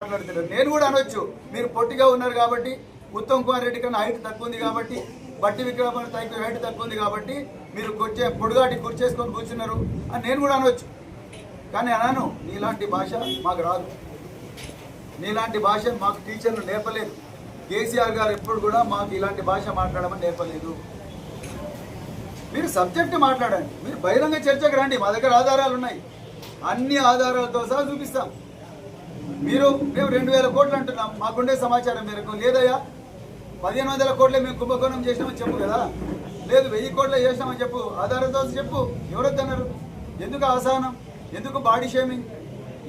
మాట్లాడుతున్నారు. నేను కూడా అనొచ్చు, మీరు పొట్టిగా ఉన్నారు కాబట్టి, ఉత్తమ్ కుమార్ రెడ్డి కన్నా హైట్ తక్కువ ఉంది కాబట్టి, బట్టి విక్రమార్క హైట్ తక్కువ ఉంది కాబట్టి మీరు పొడుగాటి కూర్చేసుకొని కూర్చున్నారు అని నేను కూడా అనొచ్చు. కానీ అన్నాను, నీలాంటి భాష మాకు రాదు, నీలాంటి భాష మాకు టీచర్లు నేర్పలేదు. కేసీఆర్ గారు ఎప్పుడు కూడా మాకు ఇలాంటి భాష మాట్లాడమని నేర్పలేదు. మీరు సబ్జెక్ట్ మాట్లాడండి, మీరు బహిరంగ చర్చకు రండి, మా దగ్గర ఆధారాలు ఉన్నాయి, అన్ని ఆధారాలతో సహా చూపిస్తాం. మేము 2000 కోట్లు అంటున్నాం, మాకుండే సమాచారం మేరకు. లేదయ్యా 1500 కోట్లే మేము కుంభకోణం చేసినామని చెప్పు కదా, లేదు 1000 కోట్లే చేసినామని చెప్పు, ఆధారంతో చెప్పు. ఎవరొద్దన్నారు? ఎందుకు అసహనం, ఎందుకు బాడీ షేమింగ్?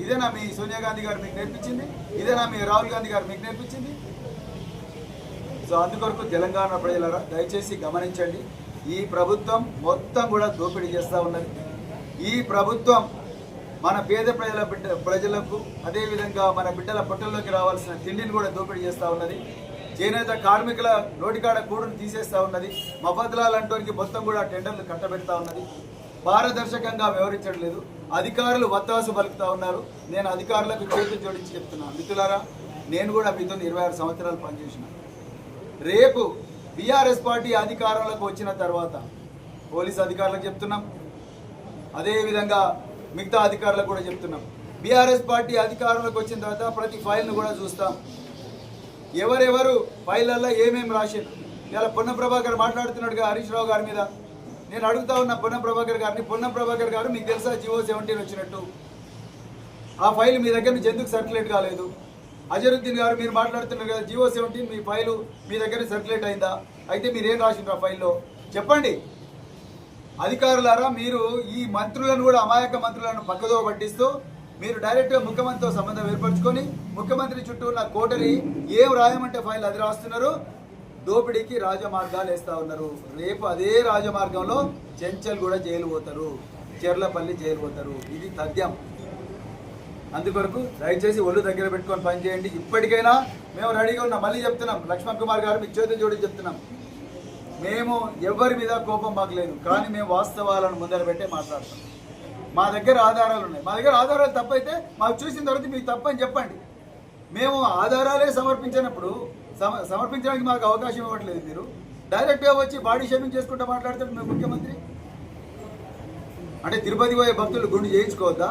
ఇదేనా మీ సోనియా గాంధీ గారు మీకు నేర్పించింది? ఇదేనా మీ రాహుల్ గాంధీ గారు మీకు నేర్పించింది? సో అందుకొరకు తెలంగాణ ప్రజలారా దయచేసి గమనించండి, ఈ ప్రభుత్వం మొత్తం కూడా దోపిడీ చేస్తూ ఉన్నది. ఈ ప్రభుత్వం మన పేద ప్రజలకు అదేవిధంగా మన బిడ్డల పొట్టల్లోకి రావాల్సిన తిండిని కూడా దోపిడీ చేస్తూ ఉన్నది. చేనేత కార్మికుల నోటికాడ కూడును తీసేస్తూ ఉన్నది. మఫద్లాల్ అంటోనికి మొత్తం కూడా టెండర్లు కట్టబెడతా ఉన్నది. పారదర్శకంగా వ్యవహరించడం లేదు. అధికారులు వత్తాసు పలుకుతూ ఉన్నారు. నేను అధికారులకు చేతులు జోడించి చెప్తున్నాను, మిత్రులారా, నేను కూడా మీతో 26 సంవత్సరాలు పనిచేసిన. రేపు బీఆర్ఎస్ పార్టీ అధికారంలోకి వచ్చిన తర్వాత పోలీస్ అధికారులకు చెప్తున్నాం, అదేవిధంగా మిగతా అధికారులకు కూడా చెప్తున్నాం, బీఆర్ఎస్ పార్టీ అధికారంలోకి వచ్చిన తర్వాత ప్రతి ఫైల్ను కూడా చూస్తాం. ఎవరెవరు ఫైళ్ళల్లో ఏమేమి రాశారు. ఇలా పొన్నం ప్రభాకర్ మాట్లాడుతున్నాడుగా హరీష్ రావు గారి మీద. నేను అడుగుతా ఉన్న పొన్నం ప్రభాకర్ గారిని, పొన్నం ప్రభాకర్ గారు మీకు తెలుసా జివో 17 వచ్చినట్టు? ఆ ఫైల్ మీ దగ్గర నుంచి ఎందుకు సర్క్యులేట్ కాలేదు? అజరుద్దీన్ గారు మీరు మాట్లాడుతున్నారు కదా, జివో 17 మీ ఫైలు మీ దగ్గర సర్క్యులేట్ అయిందా? అయితే మీరు ఏం రాసిండ్రు ఆ ఫైల్లో చెప్పండి. అధికారులారా, మీరు ఈ మంత్రులను కూడా అమాయక మంత్రులను పక్కదో పట్టిస్తూ మీరు డైరెక్ట్గా ముఖ్యమంత్రితో సంబంధం ఏర్పరచుకొని ముఖ్యమంత్రి చుట్టూ ఉన్న కోటరి ఏం రాయమంటే ఫైల్ అది రాస్తున్నారు. దోపిడీకి రాజమార్గాలు వేస్తూ ఉన్నారు. రేపు అదే రాజమార్గంలో చెంచల్ కూడా జైలు పోతారు, చెర్లపల్లి జైలు పోతారు. ఇది తథ్యం. అందుకొరకు దయచేసి ఒళ్ళు దగ్గర పెట్టుకొని పనిచేయండి. ఇప్పటికైనా మేము రెడీగా ఉన్నాం. మళ్ళీ చెప్తున్నాం, లక్ష్మణ్ కుమార్ గారు మీకు చేతులు జోడి చెప్తున్నాం, మేము ఎవరి మీద కోపం మాకు లేదు, కానీ మేము వాస్తవాలను ముందర పెట్టే మాట్లాడతాం. మా దగ్గర ఆధారాలు ఉన్నాయి. మా దగ్గర ఆధారాలు తప్పైతే మాకు చూసిన తర్వాత మీకు తప్పని చెప్పండి. మేము ఆధారాలే సమర్పించినప్పుడు సమర్పించడానికి మాకు అవకాశం ఇవ్వట్లేదు. మీరు డైరెక్ట్గా వచ్చి బాడీ షేమింగ్ చేసుకుంటూ మాట్లాడతాడు మేము ముఖ్యమంత్రి. అంటే తిరుపతి పోయే భక్తులు గుండు చేయించుకోవద్దా?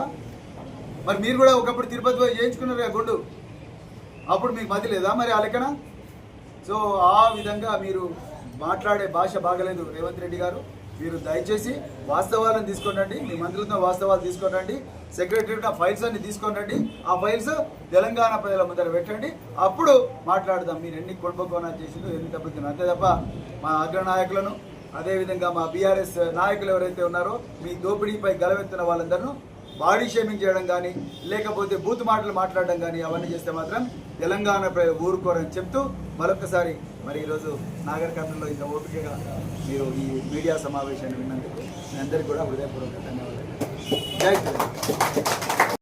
మరి మీరు కూడా ఒకప్పుడు తిరుపతి పోయి చేయించుకున్నారు గుండు, అప్పుడు మీకు మతి లేదా మరి ఆ లెక్కన? సో ఆ విధంగా మీరు మాట్లాడే భాష బాగలేదు రేవంత్ రెడ్డి గారు. మీరు దయచేసి వాస్తవాలను తీసుకొనండి, మీ మంత్రులతో వాస్తవాలు తీసుకొనండి, సెక్రటరీ ఫైల్స్ అన్ని తీసుకొనండి. ఆ ఫైల్స్ తెలంగాణ ప్రజల ముందర పెట్టండి, అప్పుడు మాట్లాడదాం. మీరు ఎన్ని కుంభకోణాలు చేసిందో, ఎన్ని తప్పుతున్నారు. అంతే తప్ప మా అగ్రనాయకులను అదేవిధంగా మా బీఆర్ఎస్ నాయకులు ఎవరైతే ఉన్నారో మీ దోపిడీపై గలవెత్తిన వాళ్ళందరూ బాడీ షేమింగ్ చేయడం కానీ లేకపోతే బూత్ మాటలు మాట్లాడడం కానీ అవన్నీ చేస్తే మాత్రం తెలంగాణ ఊరుకోరని చెప్తూ మరొకసారి మరి ఈరోజు నాగర్ కర్నూలులో ఇంత ఓపికగా మీరు ఈ మీడియా సమావేశాన్ని విన్నందుకు మీ అందరికీ కూడా హృదయపూర్వక ధన్యవాదాలు. జై తెలంగాణ.